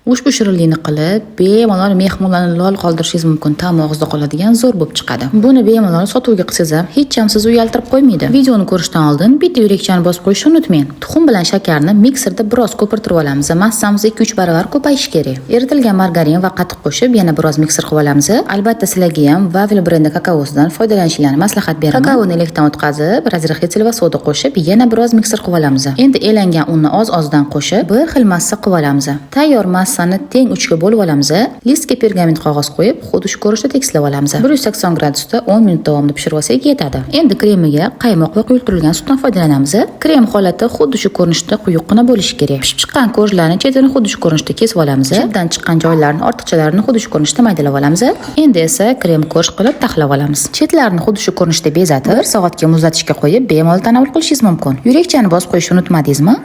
Ushbu shirinlikni qilib, bemalol mehmonlarni lol qoldirishingiz mumkin, ta'mi og'izda qoladigan zo'r bo'lib chiqadi. Buni bemalol sotuvga qilsangiz ham hech ham sizni uyaltirib qo'ymaydi. Videoni ko'rishdan oldin bitta yurakchani bosib qo'yishni unutmang. Tuxum bilan shakarni mikserda biroz ko'pirtirib olamiz. Massamiz 2-3 baravar ko'payishi kerak. Eritilgan margarin va qatiq qo'shib yana biroz mikser qilib olamiz. Albatta sizlarga ham Wafel brendi kakaosidan foydalanishingizni maslahat beraman. Kakaoni elakdan o'tkazib, razrexetil va soda qo'shib yana biroz mikser qilib olamiz. Endi elangan unni oz-ozdan qo'shib, bir xil massa qilib olamiz. Tayyor massani teng uchga bo'lib olamiz. Listga pergament qog'oz qo'yib, xuddi shu ko'rinishda tekislab olamiz. 180 gradusda 10 minut davomida pishirib olsak yetadi. Endi kremiga qaymoq va quyultirilgan sutdan foydalanamiz. Krem holati xuddi shu ko'rinishda quyuqqina bo'lishi kerak. Pishib chiqqan ko'rishlarni chetini xuddi shu ko'rinishda kesib olamiz. Chetdan chiqqan joylarni, ortiqchalarini xuddi shu ko'rinishda maydalab olamiz. Endi esa krem ko'rish qilib taxlab olamiz. Chetlarini xuddi shu ko'rinishda bezatib, 1 soatga muzlatishga qo'yib, bemalol tanovul qilishingiz mumkin. Yurakchani bosib qo'yishni unutmadingizmi?